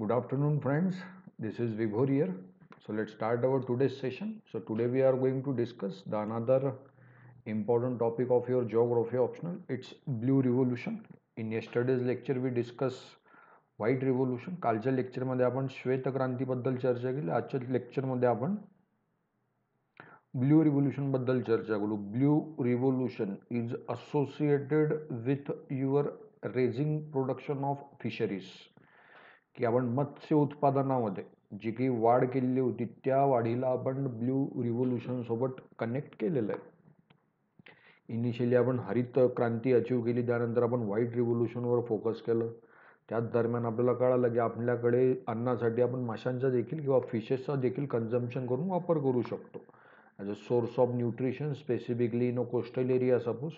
Good afternoon, friends. This is Vibhor here. So let's start our today's session. So today we are going to discuss the another important topic of your geography optional. It's blue revolution. In yesterday's lecture we discussed white revolution. कालच्या लेक्चरमध्ये आपण श्वेत क्रांतीबद्दल चर्चा केली. आजच्या लेक्चरमध्ये आपण blue revolution बद्दल चर्चा करू. Blue revolution is associated with your raising production of fisheries, की आपण मत्स्य उत्पादनामध्ये जी काही वाढ केलेली होती त्या वाढीला आपण ब्ल्यू रिव्होल्यूशन सोबत कनेक्ट केलेलं आहे. इनिशियली आपण हरित क्रांती अचीव केली, त्यानंतर आपण व्हाईट रिव्होल्यूशनवर फोकस केलं. त्याच दरम्यान आपल्याला कळालं की आपल्याकडे अन्नासाठी आपण माशांचा देखील किंवा फिशेसचा देखील कन्झम्पशन करून वापर करू शकतो as a source of nutrition, specifically in a coastal area suppose.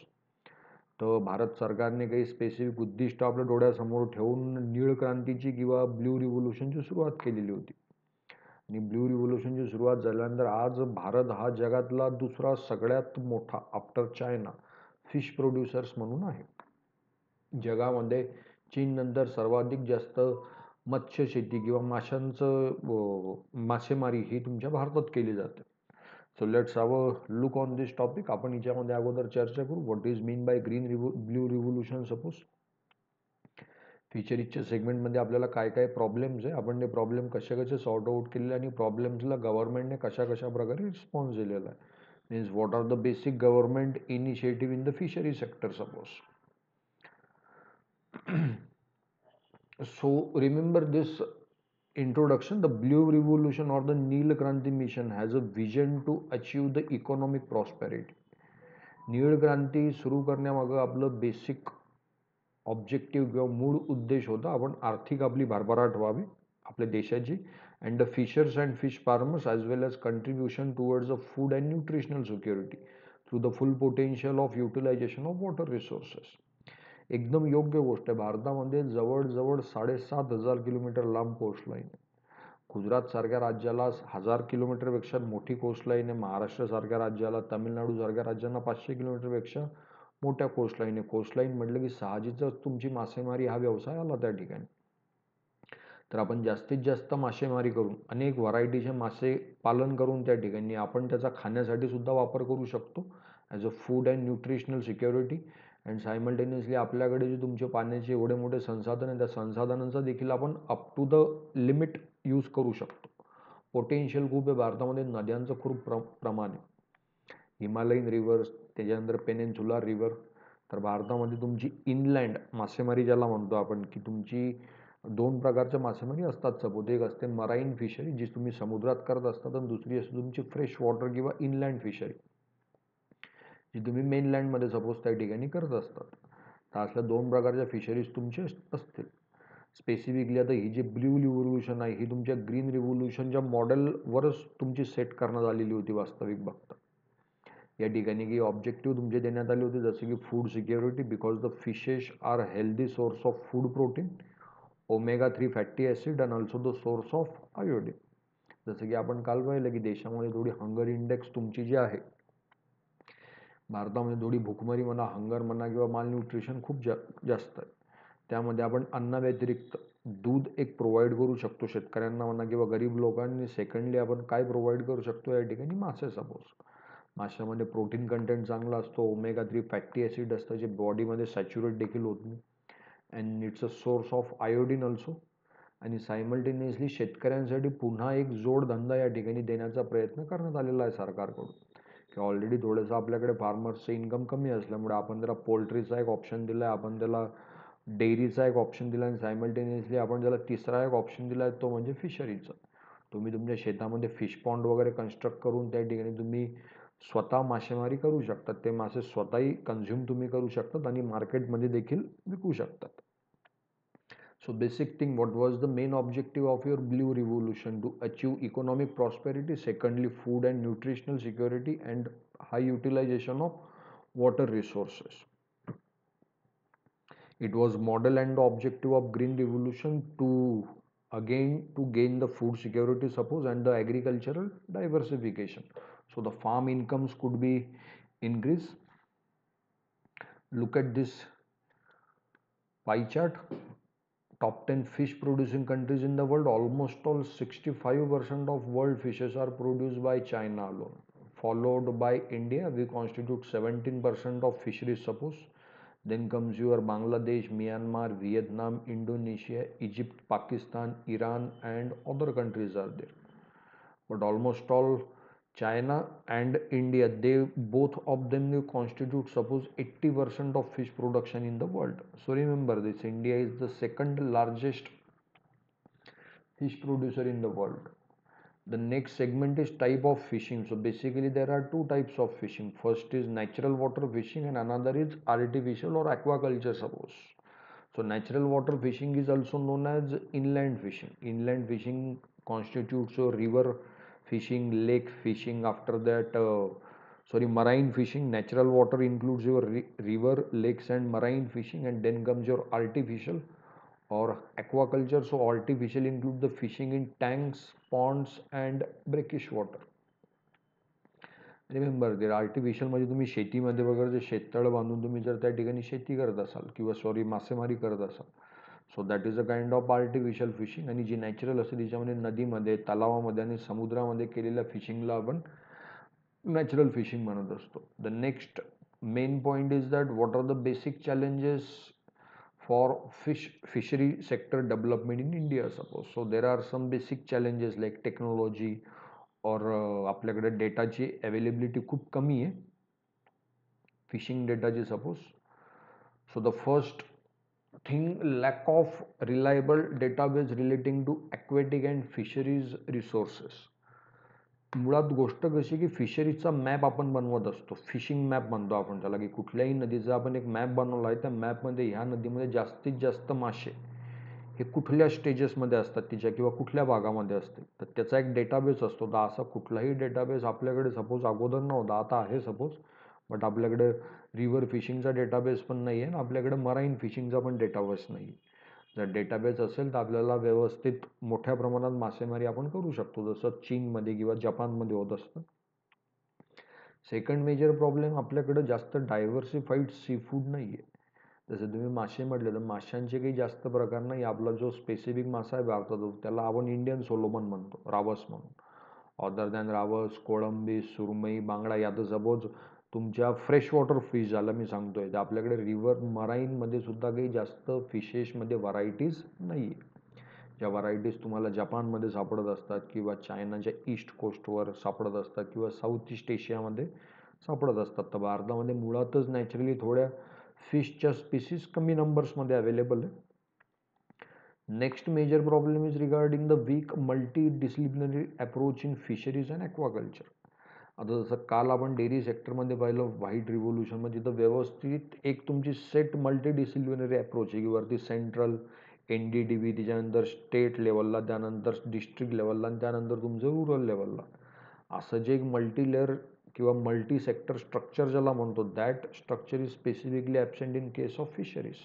तर भारत सरकारने काही स्पेसिफिक उद्दिष्ट आपल्या डोळ्यासमोर ठेवून नीळ क्रांतीची किंवा ब्ल्यू रिव्होल्यूशनची सुरुवात केलेली होती. आणि ब्ल्यू रिव्होल्यूशनची सुरुवात झाल्यानंतर आज भारत हा जगातला दुसरा सगळ्यात मोठा आफ्टर चायना फिश प्रोड्युसर्स म्हणून आहे. जगामध्ये चीननंतर सर्वाधिक जास्त मत्स्य शेती किंवा मासेमारी ही तुमच्या भारतात केली जाते. So let's have a look on this topic. आपण याच्यामध्ये अगोदर चर्चा करू what is mean by blue revolution. Suppose फिशरीजच्या सेगमेंटमध्ये आपल्याला काय काय प्रॉब्लेम्स आहे, आपण ते प्रॉब्लेम कसे कसे सॉर्ट आउट केलेले आणि प्रॉब्लेम्सला गव्हर्नमेंटने कशा कशा प्रकारे रिस्पॉन्स दिलेला आहे. Means what are the basic government initiative in the fishery sector suppose. So remember this introduction. The blue revolution or the Neel Kranti mission has a vision to achieve the economic prosperity. नीळ क्रांती सुरू करण्यामागं आपलं basic objective किंवा मूळ उद्देश होता आपण आर्थिक आपली भरभराट व्हावी आपल्या देशाची, and the fishers and fish farmers as well as contribution towards a food and nutritional security through the full potential of utilisation of water resources. एकदम योग्य गोष्ट आहे. भारतामध्ये जवळजवळ 7,500 किलोमीटर लांब कोस्टलाईन आहे. गुजरातसारख्या राज्याला 1000 किलोमीटरपेक्षा मोठी कोस्टलाईन आहे. महाराष्ट्रासारख्या राज्याला, तामिळनाडूसारख्या राज्यांना 500 किलोमीटरपेक्षा मोठ्या कोस्टलाईन आहे. कोस्टलाईन म्हटलं की साहजिकच तुमची मासेमारी हा व्यवसाय आला त्या ठिकाणी. तर आपण जास्तीत जास्त मासेमारी करून अनेक व्हरायटीचे मासे पालन करून त्या ठिकाणी आपण त्याचा खाण्यासाठी सुद्धा वापर करू शकतो as a food and nutritional security. And simultaneously आपल्याकडे जे तुमचे पाण्याचे एवढे मोठे संसाधन आहे त्या संसाधनांचा देखील आपण up to the limit use करू शकतो. पोटेन्शियल खूप आहे भारतामध्ये. नद्यांचं खूप प्रमाण आहे. हिमालयन रिव्हर्स, त्याच्यानंतर पेनिन्सुलर रिव्हर. तर भारतामध्ये तुमची इनलँड मासेमारी ज्याला म्हणतो आपण, की तुमची 2 प्रकारच्या मासेमारी असतात. सपोज एक असते मराईन फिशरी जी तुम्ही समुद्रात करत असतात, आणि दुसरी असते तुमची फ्रेश वॉटर किंवा इनलँड फिशरी जी तुम्ही मेनलँडमध्ये सपोज त्या ठिकाणी करत असतात. तर असल्या 2 प्रकारच्या फिशरीज तुमचे असतील. स्पेसिफिकली आता ही जी ब्ल्यू रिव्होल्यूशन आहे ही तुमच्या ग्रीन रिव्होल्यूशनच्या मॉडेलवरच तुमची सेट करण्यात आलेली होती वास्तविक बघता. या ठिकाणी की ऑब्जेक्टिव्ह तुमचे देण्यात आले होते जसे की food security, because the fishes are healthy source of food protein, omega 3 fatty acid and also the source of iodine. जसं की आपण काल पाहिलं की देशामध्ये थोडी हंगर इंडेक्स तुमची जी आहे भारतामध्ये, थोडी भूकमारी म्हणा, हंगर म्हणा किंवा माल न्यूट्रिशन खूप जास्त आहे. त्यामध्ये आपण अन्नाव्यतिरिक्त दूध एक प्रोव्हाइड करू शकतो शेतकऱ्यांना म्हणा किंवा गरीब लोकांनी. सेकंडली आपण काय प्रोव्हाइड करू शकतो या ठिकाणी, मासे सपोज. माशामध्ये प्रोटीन कंटेंट चांगला असतो, ओमेगा 3 फॅटी ॲसिड असतं जे बॉडीमध्ये सॅच्युरेट देखील होत नाही, and it's a source of iodine also. आणि सायमल्टेनियसली शेतकऱ्यांसाठी पुन्हा एक जोडधंदा या ठिकाणी देण्याचा प्रयत्न करण्यात आलेला आहे सरकारकडून, की ऑलरेडी थोडंसं आपल्याकडे फार्मर्सचं इन्कम कमी असल्यामुळे आपण त्याला पोल्ट्रीचा एक ऑप्शन दिला आहे, आपण त्याला डेअरीचा एक ऑप्शन दिला, आणि सायमल्टेनियसली आपण त्याला तिसरा एक ऑप्शन दिला आहे तो म्हणजे फिशरीचा. तुम्ही तुमच्या शेतामध्ये फिश पॉन्ड वगैरे कन्स्ट्रक्ट करून त्या ठिकाणी तुम्ही स्वतः मासेमारी करू शकतात. ते मासे स्वतःही कन्झ्युम तुम्ही करू शकतात आणि मार्केटमध्ये देखील विकू शकतात. So basic thing, what was the main objective of your blue revolution? To achieve economic prosperity, secondly food and nutritional security, and high utilization of water resources. It was model and objective of green revolution to gain the food security suppose, and the agricultural diversification. So the farm incomes could be increased. Look at this pie chart. top 10 fish producing countries in the world, almost all 65% of world fishes are produced by China alone. Followed by India, we constitute 17% of fisheries, suppose. Then comes your Bangladesh, Myanmar, Vietnam, Indonesia, Egypt, Pakistan, Iran, and other countries are there. But almost all China and India, they both of them they constitute suppose 80% of fish production in the world. So remember this, India is the second largest fish producer in the world. The next segment is type of fishing. So basically there are two types of fishing. First is natural water fishing and another is artificial or aquaculture, suppose. So natural water fishing is also known as inland fishing. Inland fishing constitutes a river fishing, lake fishing. After that, marine fishing. Natural water includes your river, lakes, and marine fishing, and then comes your artificial or aquaculture. So artificial include the fishing in tanks, ponds, and brackish water. Remember there आर्टिफिशियलमध्ये तुम्ही शेतीमध्ये वगैरे जे शेततळ बांधून तुम्ही जर त्या ठिकाणी शेती करत असाल किंवा मासेमारी करत असाल, so that is a kind of artificial fishing. आणि जी नॅचरल असते तिच्यामध्ये नदीमध्ये, तलावामध्ये आणि समुद्रामध्ये केलेल्या फिशिंगला आपण नॅचरल फिशिंग म्हणत असतो. The next main point is that what are the basic challenges for fishery sector development in India, suppose. So there are some basic challenges like technology or आपल्याकडे डेटाची अवेलेबिलिटी खूप कमी आहे फिशिंग डेटाची, suppose. So the first thing, lack of reliable database relating to aquatic and fisheries resources. मुळात गोष्ट कशी की फिशरीजचा मॅप आपण बनवत असतो, फिशिंग मॅप म्हणतो आपण त्याला, की कुठल्याही नदीचा आपण एक मॅप बनवला आहे. त्या मॅपमध्ये ह्या नदीमध्ये जास्तीत जास्त मासे हे कुठल्या स्टेजेसमध्ये असतात तिच्या किंवा कुठल्या भागामध्ये असते, तर त्याचा एक डेटाबेस असतो. तर असा कुठलाही डेटाबेस आपल्याकडे सपोज अगोदर नव्हता, आता आहे सपोज. बट आपल्याकडे रिव्हर फिशिंगचा डेटाबेस पण नाही आहे, आपल्याकडे मराईन फिशिंगचा पण डेटाबेस नाही आहे. जर डेटाबेस असेल तर आपल्याला व्यवस्थित मोठ्या प्रमाणात मासेमारी आपण करू शकतो, जसं चीनमध्ये किंवा जपानमध्ये होत असतं. सेकंड मेजर प्रॉब्लेम, आपल्याकडे जास्त डायव्हर्सिफाईड सी फूड नाही आहे. जसं तुम्ही मासे म्हटले तर माशांचे काही जास्त प्रकार नाही. आपला जो स्पेसिफिक मासा आहे भारतात त्याला आपण इंडियन सोलोमन म्हणतो, रावस म्हणून. अदर दॅन रावस, कोळंबी, सुरमई, बांगडा या तर सपोज तुमच्या फ्रेश वॉटर फिश झालं मी सांगतोय. तर आपल्याकडे रिव्हर मराईनमध्ये सुद्धा काही जास्त फिशेसमध्ये व्हरायटीज नाही आहे. ज्या व्हरायटीज तुम्हाला जपानमध्ये सापडत असतात किंवा चायनाच्या ईस्ट कोस्टवर सापडत असतात किंवा साऊथ ईस्ट एशियामध्ये सापडत असतात, तर भारतामध्ये मुळातच नॅचरली थोड्या फिशच्या स्पीसीज कमी नंबर्समध्ये अवेलेबल आहे. Next major problem is regarding the weak multidisciplinary approach in fisheries and aquaculture. आता जसं काल आपण डेअरी सेक्टरमध्ये पाहिलं व्हाईट रिव्होल्युशनमध्ये, तर व्यवस्थित एक तुमची सेट मल्टी डिसिप्लिनरी अप्रोच आहे, की वरती सेंट्रल NDDB, त्याच्यानंतर स्टेट लेवलला, त्यानंतर डिस्ट्रिक्ट लेवलला आणि त्यानंतर तुमचं रुरल लेवलला, असं जे एक मल्टी लेअर किंवा मल्टी सेक्टर स्ट्रक्चर ज्याला म्हणतो, that structure is specifically absent in case of fisheries.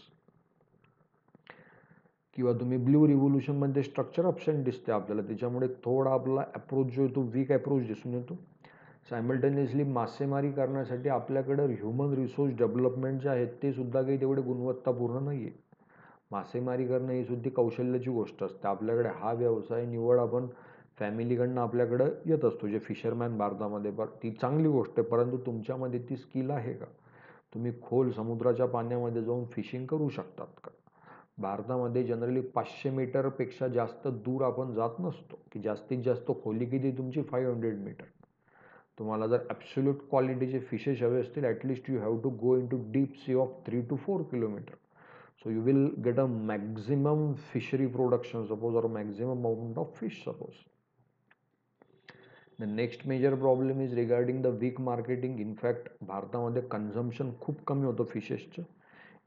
किंवा तुम्ही ब्ल्यू रिव्होल्युशनमध्ये स्ट्रक्चर ॲबसेंट दिसते आपल्याला, त्याच्यामुळे थोडा आपला अप्रोच जो आहे तो वीक अप्रोच दिसून येतो. सायमल्टेनियसली मासेमारी करण्यासाठी आपल्याकडं ह्युमन रिसोर्स डेव्हलपमेंट जे आहेत ते सुद्धा काही तेवढे गुणवत्तापूर्ण नाही आहे. मासेमारी करणं ही सुद्धा कौशल्याची गोष्ट असते. आपल्याकडे हा व्यवसाय निवड आपण फॅमिलीकडनं आपल्याकडं येत असतो, जे फिशरमॅन भारतामध्ये, ती चांगली गोष्ट आहे. परंतु तुमच्यामध्ये ती स्किल आहे का? तुम्ही खोल समुद्राच्या पाण्यामध्ये जाऊन फिशिंग करू शकतात का? भारतामध्ये जनरली 500 मीटरपेक्षा जास्त दूर आपण जात नसतो, की जास्तीत जास्त खोली किती तुमची 500 मीटर. तुम्हाला जर ॲब्सोल्यूट क्वालिटीचे फिशेस हवे असतील, at least you have to go in to deep sea of 3 to 4 kilometre. So you will get a maximum fishery production, suppose, or maximum amount of fish, suppose. The next major problem is regarding the weak marketing. In fact, भारतामध्ये consumption खूप कमी होतं फिशेसचं.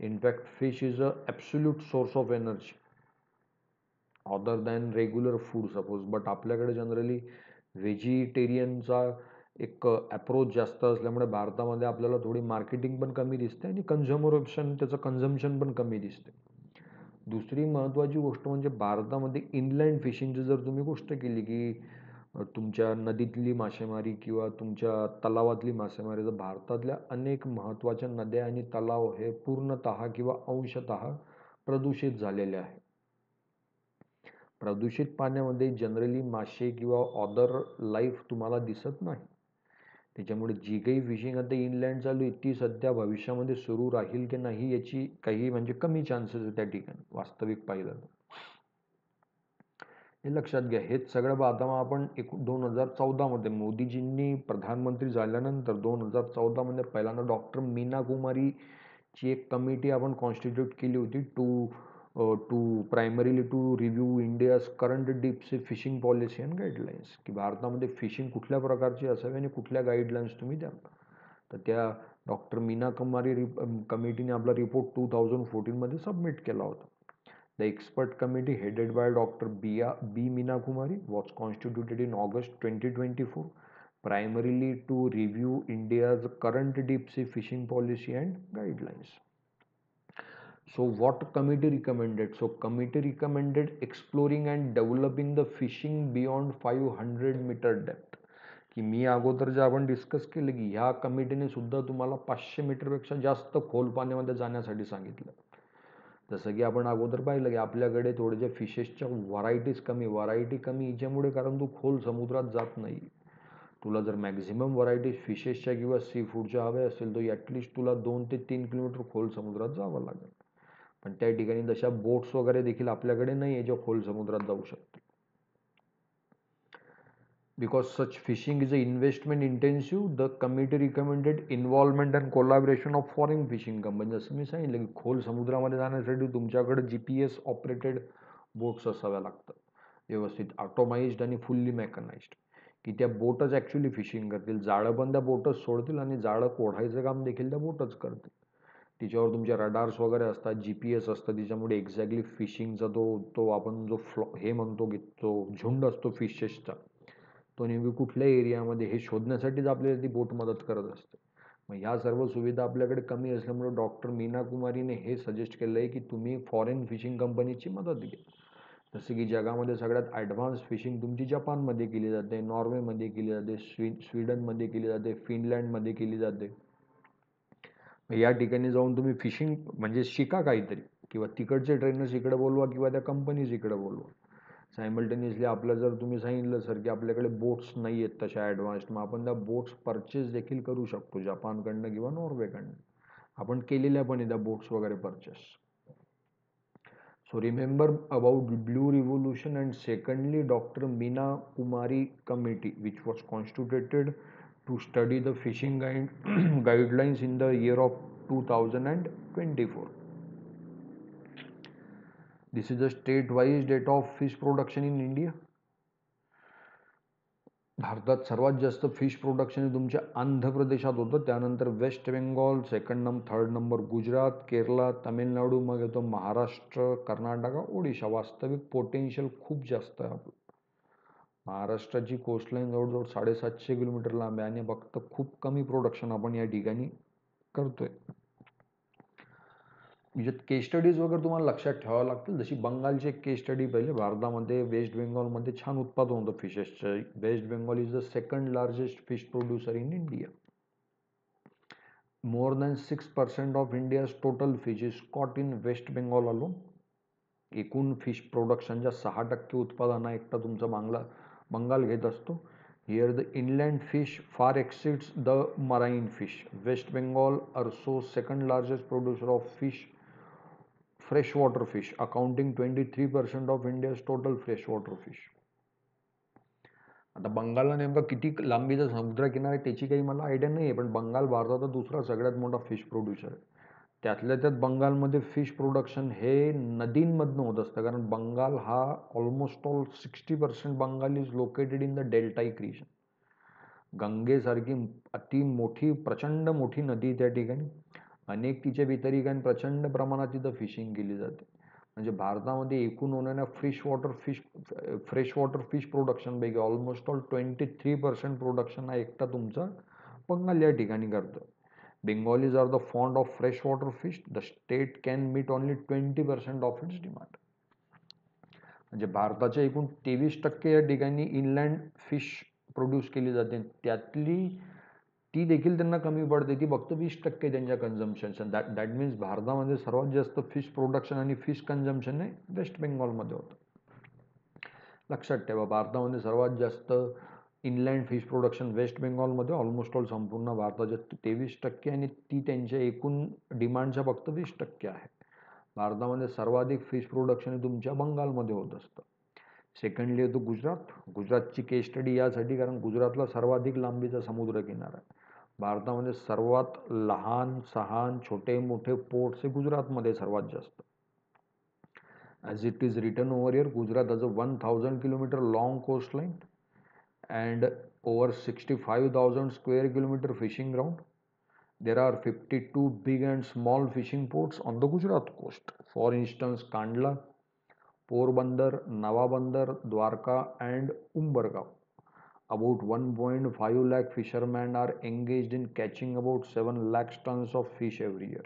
In fact, fish is a absolute source of energy other than regular food, suppose. But आपल्याकडे generally व्हेजिटेरियनचा एक approach जास्त असल्यामुळे भारतामध्ये आपल्याला थोडी मार्केटिंग पण कमी दिसते आणि त्याचं कन्झम्पशन पण कमी दिसते. दुसरी महत्त्वाची गोष्ट म्हणजे भारतामध्ये इनलँड फिशिंगची जर तुम्ही गोष्ट केली, की तुमच्या नदीतली मासेमारी किंवा तुमच्या तलावातली मासेमारी, तर भारतातल्या अनेक महत्त्वाच्या नद्या आणि तलाव हे पूर्णतः किंवा अंशतः प्रदूषित झालेले आहे. प्रदूषित पाण्यामध्ये जनरली मासे किंवा अदर लाईफ तुम्हाला दिसत नाही. त्याच्यामुळे जी काही फिशिंग आता इनलँड चालू आहे ती सध्या भविष्यामध्ये सुरू राहील की नाही याची काही म्हणजे कमी चान्सेस आहे त्या ठिकाणी वास्तविक पाहिलं तर. हे लक्षात घ्या. हेच सगळं आता आपण 2014मध्ये मोदीजींनी प्रधानमंत्री झाल्यानंतर 2014मध्ये पहिल्यांदा डॉक्टर मीना कुमारीची एक कमिटी आपण कॉन्स्टिट्यूट केली होती primarily to review India's current deep sea fishing policy and guidelines, की भारतामध्ये फिशिंग कुठल्या प्रकारची असावी आणि कुठल्या गाईडलाईन्स तुम्ही द्या. तर त्या डॉक्टर मीना कुमारी कमिटीने आपला रिपोर्ट 2014मध्ये सबमिट केला होता. The expert committee headed by Dr. B. Meena Kumari was constituted in August 2024 primarily to review India's current deep sea fishing policy and guidelines. So what committee recommended? So committee recommended exploring and developing the fishing beyond 500 meter depth. की मी अगोदर जे आपण discuss केलं की ह्या कमिटीने सुद्धा तुम्हाला 500 मीटरपेक्षा जास्त खोल पाण्यामध्ये जाण्यासाठी सांगितलं. जसं की आपण अगोदर पाहिलं की आपल्याकडे थोड्याशा फिशेसच्या व्हरायटी कमी हिच्यामुळे, कारण तू खोल समुद्रात जात नाही. तुला जर मॅक्झिमम व्हरायटीज फिशेसच्या किंवा सी फूडच्या हव्या असेल तर ॲटलिस्ट तुला 2 ते 3 किलोमीटर खोल समुद्रात जावं लागेल. पण त्या ठिकाणी तशा बोट्स वगैरे देखील आपल्याकडे नाही आहे ज्या खोल समुद्रात जाऊ शकते. Because such fishing is an investment intensive, the committee recommended involvement and collaboration of foreign fishing companies. जसं मी सांगितलं की खोल समुद्रामध्ये जाण्यासाठी तुमच्याकडे GPS ऑपरेटेड बोट्स असाव्या लागतात, व्यवस्थित ऑटोमाइज्ड आणि फुल्ली मेकनाइज्ड, की त्या बोटच ॲक्च्युली फिशिंग करतील. जाळं पण त्या बोटच सोडतील आणि जाळं कोढायचं काम देखील त्या बोटच करतील. तिच्यावर तुमचे रडार्स वगैरे असतात, GPS असतं, तिच्यामुळे एक्झॅक्टली फिशिंगचा तो आपण जो हे म्हणतो की तो झुंड असतो फिशेसचा, तो नेमकी कुठल्या एरियामध्ये हे शोधण्यासाठीच आपल्याला ती बोट मदत करत असते. मग ह्या सर्व सुविधा आपल्याकडे कमी असल्यामुळे डॉक्टर मीना कुमारीने हे सजेस्ट केलं आहे की तुम्ही फॉरेन फिशिंग कंपनीची मदत घ्या. जसं की जगामध्ये सगळ्यात ॲडव्हान्स फिशिंग तुमची जपानमध्ये केली जाते, नॉर्वेमध्ये केली जाते, स्वीडनमध्ये केली जाते, फिनलँडमध्ये केली जाते. या ठिकाणी जाऊन तुम्ही फिशिंग म्हणजे शिका काहीतरी, किंवा तिकडचे ट्रेनर्स इकडे बोलवा किंवा त्या कंपनीज इकडे बोलवा. सायमल्टेनियसली आपलं जर तुम्ही सांगितलं सर की आपल्याकडे बोट्स नाही आहेत तशा ॲडव्हान्स्ड, मग आपण त्या बोट्स परचेस देखील करू शकतो जपानकडनं किंवा नॉर्वेकडनं. आपण केलेल्या पण आहे त्या बोट्स वगैरे purchase. So remember about Blue Revolution, and secondly Dr. Meena Kumari committee which was constituted to study the fishing guidelines in the year of 2024. This is the state-wise data of fish production in India. भारतात सर्वात जास्त fish production हे तुमच्या आंध्र प्रदेशात होतं, त्यानंतर West Bengal, third number Gujarat, Kerala, Tamil Nadu, मग येतो महाराष्ट्र, कर्नाटक, ओडिशा. वास्तविक पोटेन्शियल खूप जास्त आहे आपलं. महाराष्ट्राची कोस्टलाईन जवळजवळ 750 किलोमीटर लांब आहे आणि फक्त खूप कमी प्रोडक्शन आपण या ठिकाणी करतोय. म्हणजे केस स्टडीज वगैरे तुम्हाला लक्षात ठेवावं लागतील. जशी बंगालची एक केस स्टडी पहिले, भारतामध्ये वेस्ट बेंगॉलमध्ये छान उत्पादन होतं फिशेसचं. West Bengal is the second largest fish producer in India. More than 6% of India's total fish is caught in West Bengal alone. एकूण फिश प्रोडक्शनच्या 6% उत्पादन हा एकटा तुमचा बंगाल घेत असतो. Here the inland fish far exceeds the marine fish. West Bengal also second largest producer of freshwater fish, accounting 23% of India's total freshwater fish. आता बंगालला नेमका किती लांबीचा समुद्रकिनारा आहे त्याची काही मला आयडिया नाही आहे, पण बंगाल भारताचा दुसरा सगळ्यात मोठा फिश प्रोड्युसर आहे. त्यातल्या त्यात बंगालमध्ये फिश प्रोडक्शन हे नदींमधनं होत असतं, कारण बंगाल हा almost all 60% Bengal is located in the deltaic region. गंगेसारखी अति मोठी प्रचंड मोठी नदी त्या ठिकाणी, अनेक तिच्या व्यतिरिक्त प्रचंड प्रमाणात तिथं फिशिंग केली जाते. म्हणजे भारतामध्ये एकूण होणाऱ्या फ्रेश वॉटर फिश प्रोडक्शनपैकी ऑलमोस्ट ऑल 23% प्रोडक्शन हा एकटा तुमचा बंगाल या ठिकाणी करतो. Bengalis are the fond of fresh water fish. The state can meet only 20% of its demand. म्हणजे भारताच्या एकूण 23% या ठिकाणी इनलँड फिश प्रोड्यूस केली जाते, त्यातली ती देखील त्यांना कमी पडते, ती फक्त 20% त्यांच्या कन्झम्पशन. दॅट मीन्स भारतामध्ये सर्वात जास्त फिश प्रोडक्शन आणि फिश कन्झम्पशन हे वेस्ट बेंगॉलमध्ये होतं. लक्षात ठेवा, भारतामध्ये सर्वात जास्त इनलँड फिश प्रोडक्शन वेस्ट बेंगॉलमध्ये ऑलमोस्ट ऑल संपूर्ण भारताच्या 23% आणि ती त्यांच्या एकूण डिमांडच्या फक्त 20% आहे. भारतामध्ये सर्वाधिक फिश प्रोडक्शन हे तुमच्या बंगालमध्ये होत असतं. सेकंडली येतो गुजरात. गुजरातची केस स्टडी यासाठी कारण गुजरातला सर्वाधिक लांबीचा समुद्र किनारा आहे. भारतामध्ये सर्वात लहान सहान छोटे मोठे पोर्ट्स हे गुजरातमध्ये सर्वात जास्त. As it is written over here, Gujarat has a 1000 kilometer long coastline and over 65,000 square kilometer fishing ground. There are 52 big and small fishing ports on the Gujarat coast. For instance, Kandla, Porbandar, Navabandar, Dwarka and Umbergaon. About 1.5 lakh fishermen are engaged in catching about 7 lakh tons of fish every year.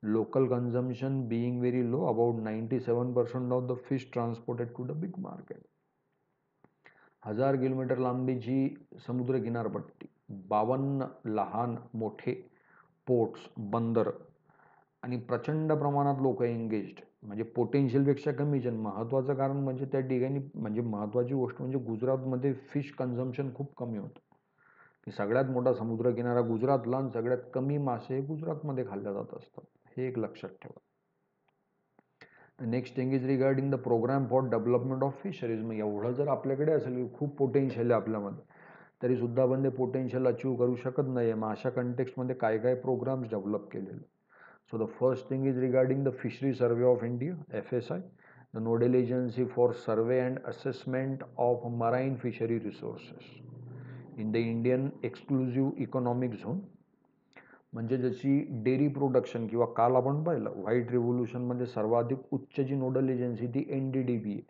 Local consumption being very low, about 97% of the fish transported to the big market. 1000 kilometre लांबीची समुद्र किनारपट्टी, 52 लहान मोठे ports बंदर आणि प्रचंड प्रमाणात लोक एंगेज्ड, म्हणजे पोटेन्शियलपेक्षा कमीच. आणि महत्त्वाचं कारण म्हणजे त्या ठिकाणी म्हणजे महत्त्वाची गोष्ट म्हणजे गुजरातमध्ये फिश कन्झम्पशन खूप कमी होतं, की सगळ्यात मोठा समुद्र किनारा गुजरातला आणि सगळ्यात कमी मासे गुजरातमध्ये खाल्ल्या जात असतात, हे एक लक्षात ठेवा. Next thing is regarding the programme for development of fisheries. मग एवढं जर आपल्याकडे असेल की खूप पोटेन्शियल आहे आपल्यामध्ये, तरी सुद्धा आपण ते पोटेन्शियल अचीव करू शकत नाही. मग अशा कंटेक्स्टमध्ये काय काय प्रोग्राम्स डेव्हलप केलेले. So the first thing is regarding the fishery survey of India, FSI, the nodal agency for survey and assessment of marine fishery resources in the Indian exclusive economic zone. म्हणजे जशी dairy production किंवा काल आपण पाहिलं white रिव्होल्युशनमध्ये सर्वाधिक उच्च जी nodal agency ती NDDB आहे,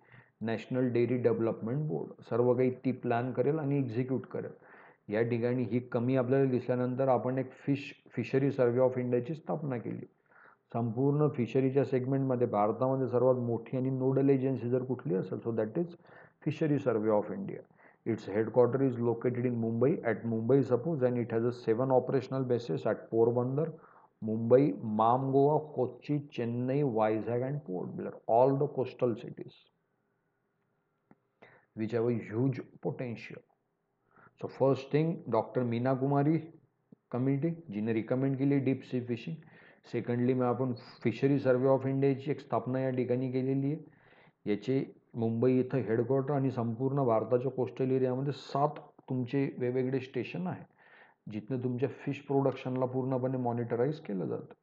नॅशनल डेअरी डेव्हलपमेंट बोर्ड. सर्व काही ती प्लॅन करेल आणि एक्झिक्यूट करेल. या ठिकाणी ही कमी आपल्याला दिसल्यानंतर आपण एक फिशरी सर्वे ऑफ इंडियाची स्थापना केली. संपूर्ण फिशरीच्या सेगमेंटमध्ये भारतामध्ये सर्वात मोठी आणि नोडल एजन्सी जर कुठली असेल, so that is fishery survey of India. Its headquarters is located in Mumbai, at Mumbai suppose, and it has a 7 operational bases at Porbandar, Mumbai, Mam Goa, Kochi, Chennai, Vizag and Port Blair, all the coastal cities which have a huge potential. So first thing, Dr. Meena Kumari committee जिने recommend केली deep sea fishing. Secondly मग आपण fishery survey of इंडियाची एक स्थापना या ठिकाणी केलेली आहे. याचे मुंबई इथं हेडक्वार्टर आणि संपूर्ण भारताच्या कोस्टल एरियामध्ये 7 तुमचे वेगवेगळे स्टेशन आहे, जिथनं तुमच्या फिश प्रोडक्शनला पूर्णपणे मॉनिटराईज केलं जातं.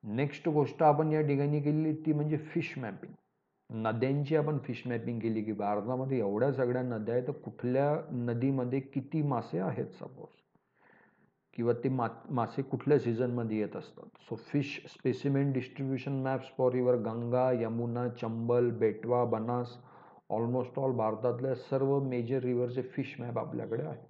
नेक्स्ट गोष्ट आपण या ठिकाणी केलेली ती म्हणजे फिश मॅपिंग. नद्यांची आपण फिश मॅपिंग केली की भारतामध्ये एवढ्या सगळ्या नद्या आहेत, तर कुठल्या नदीमध्ये किती मासे आहेत सपोज, किंवा ते मासे कुठल्या सीझनमध्ये येत असतात. So fish specimen distribution maps for your Ganga, Yamuna, Chambal, बेटवा, बनास, ऑलमोस्ट ऑल भारतातल्या सर्व मेजर रिव्हरचे फिश मॅप आपल्याकडे आहे,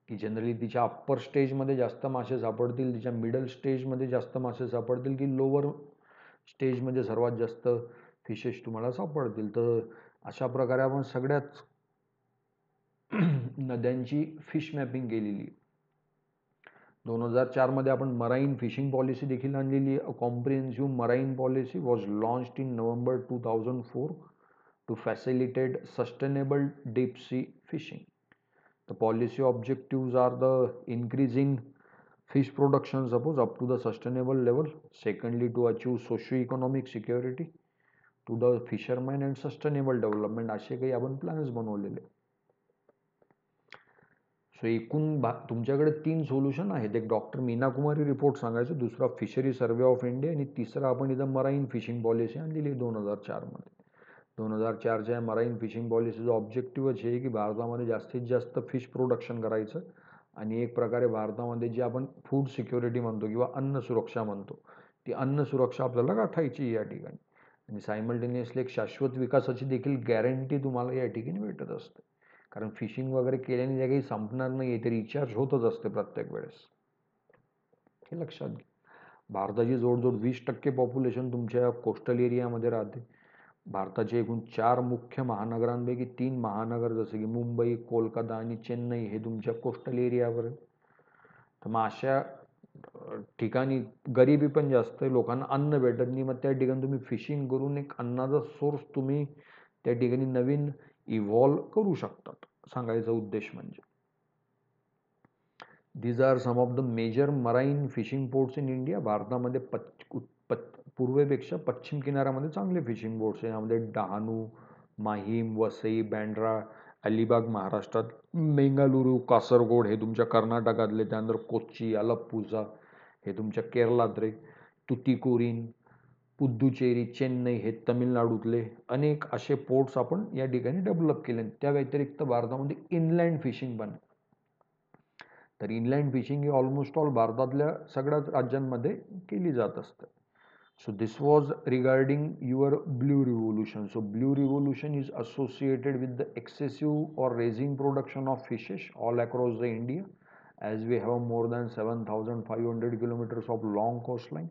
की जनरली तिच्या अप्पर स्टेजमध्ये जास्त मासे सापडतील, तिच्या मिडल स्टेजमध्ये जास्त मासे सापडतील, की लोअर स्टेजमध्ये सर्वात जास्त फिशेस तुम्हाला सापडतील. तर अशा प्रकारे आपण सगळ्याच नद्यांची फिश मॅपिंग केलेली. 2004 मध्ये आपण मराईन फिशिंग पॉलिसी देखील आणलेली आहे. Comprehensive marine policy was launched in November 2004 to facilitate sustainable deep sea fishing. The policy objectives are the increasing fish production suppose up to the sustainable level. Secondly, to achieve socio-economic security to the fishermen and sustainable development. असे काही आपण plans बनवलेले. So एकूण तुमच्याकडे 3 solution आहेत. एक doctor Meena Kumari report सांगायचं, दुसरा फिशरी सर्वे ऑफ इंडिया आणि तिसरा आपण इथं मराईन फिशिंग पॉलिसी आणलेली 2004 मध्ये. 2004च्या मराईन फिशिंग पॉलिसीचा ऑब्जेक्टिव्हच आहे की भारतामध्ये जास्तीत जास्त फिश प्रोडक्शन करायचं आणि एक प्रकारे भारतामध्ये जी आपण फूड सिक्युरिटी म्हणतो किंवा अन्न सुरक्षा म्हणतो, ती अन्न सुरक्षा आपल्याला गाठायची या ठिकाणी. आणि सायमल्टेनियसली एक शाश्वत विकासाची देखील गॅरंटी तुम्हाला या ठिकाणी भेटत असते. कारण फिशिंग वगैरे केल्याने जे काही संपणार नाही आहे, ते रिचार्ज होतच असते प्रत्येक वेळेस, हे लक्षात घ्या. भारताची जवळजवळ 20% पॉप्युलेशन तुमच्या कोस्टल एरियामध्ये राहते. भारताचे एकूण 4 मुख्य महानगरांपैकी 3 महानगर जसे की मुंबई, कोलकाता आणि चेन्नई हे तुमच्या कोस्टल एरियावर आहे. तर मग अशा ठिकाणी गरिबी पण जास्त आहे, लोकांना अन्न भेटत नाही, मग त्या ठिकाणी तुम्ही फिशिंग करून एक अन्नाचा सोर्स तुम्ही त्या ठिकाणी नवीन इव्हॉल्व करू शकतात, सांगायचा उद्देश म्हणजे. These are some of the major marine fishing ports in India. भारतामध्ये पूर्वेपेक्षा पश्चिम किनाऱ्यामध्ये चांगले फिशिंग बोट्स आहे. यामध्ये डहाणू, माहीम, वसई, बँड्रा, अलिबाग महाराष्ट्रात, मेंगलुरू, कासरगोड हे तुमच्या कर्नाटकातले, त्यानंतर कोच्ची, अलप्पुझा हे तुमच्या केरळात रे, तुतीकोरीन, पुद्दुचेरी, चेन्नई हे तमिळनाडूतले अनेक असे पोर्ट्स आपण या ठिकाणी डेव्हलप केले. त्या व्यतिरिक्त भारतामध्ये इनलँड फिशिंग पण. तर इनलँड फिशिंग ही ऑलमोस्ट ऑल भारतातल्या सगळ्याच राज्यांमध्ये केली जात असते. So this was regarding your blue revolution. So blue revolution is associated with the excessive or raising production of fishes all across the India, as we have more than 7,500 kilometers of long coastline.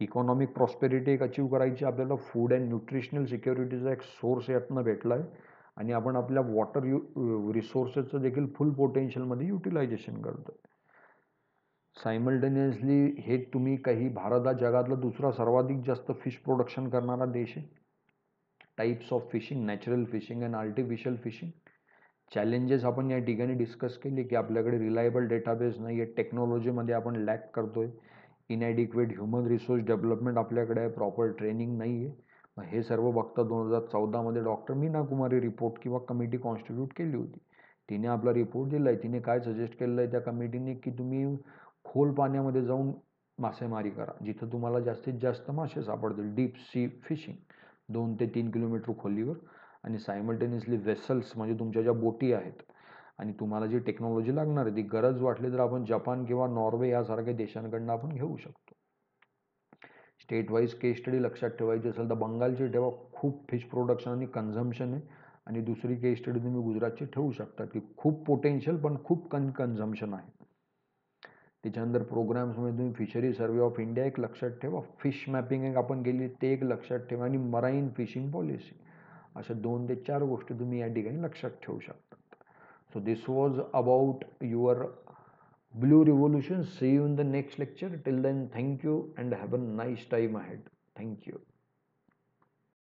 Economic prosperity एक achieve करायची आपल्याला, food and nutritional सिक्युरिटीचा एक source यातनं भेटला आहे आणि आपण आपल्या वॉटर रिसोर्सेसचं देखील फुल पोटेन्शियलमध्ये युटिलायझेशन करतो. सायमल्टेनियसली हे तुम्ही काही, भारत हा जगातला दुसरा सर्वाधिक जास्त फिश प्रोडक्शन करणारा देश आहे. Types of fishing, natural fishing and artificial fishing. Challenges आपण या ठिकाणी डिस्कस केले की आपल्याकडे रिलायबल डेटाबेस नाही आहे, टेक्नॉलॉजीमध्ये आपण लॅक करतोय, इनॲडिक्वेट ह्युमन रिसोर्स डेव्हलपमेंट आपल्याकडे आहे, प्रॉपर ट्रेनिंग नाही आहे. मग हे सर्व बघता 2014मध्ये डॉक्टर मीना कुमारी रिपोर्ट किंवा कमिटी कॉन्स्टिट्यूट केली होती. तिने आपला रिपोर्ट दिला आहे. तिने काय सजेस्ट केलेलं आहे त्या कमिटीने की तुम्ही खोल पाण्यामध्ये जाऊन मासेमारी करा, जिथं तुम्हाला जास्तीत जास्त मासे सापडतील, डीप सी फिशिंग 2 ते 3 किलोमीटर खोलीवर. आणि सायमल्टेनियसली वेसल्स म्हणजे तुमच्या ज्या बोटी आहेत आणि तुम्हाला जी टेक्नॉलॉजी लागणार आहे ती गरज वाटली तर आपण जपान किंवा नॉर्वे यासारख्या देशांकडनं आपण घेऊ शकतो. स्टेट वाईज केस स्टडी लक्षात ठेवायची असेल तर बंगालची ठेवा, खूप फिश प्रोडक्शन आणि कन्झम्पशन आहे. आणि दुसरी केस स्टडी तुम्ही गुजरातची ठेवू शकता की खूप पोटेन्शियल पण खूप कन्झम्पशन आहे. त्याच्यानंतर प्रोग्राम्समध्ये तुम्ही फिशरी सर्वे ऑफ इंडिया एक लक्षात ठेवा, फिश मॅपिंग एक आपण केली ते एक लक्षात ठेवा, आणि मराईन फिशिंग पॉलिसी, अशा 2 ते 4 गोष्टी तुम्ही या ठिकाणी लक्षात ठेवू शकता. So this was about your blue revolution. See you in the next lecture. Till then, thank you and have a nice time ahead. Thank you.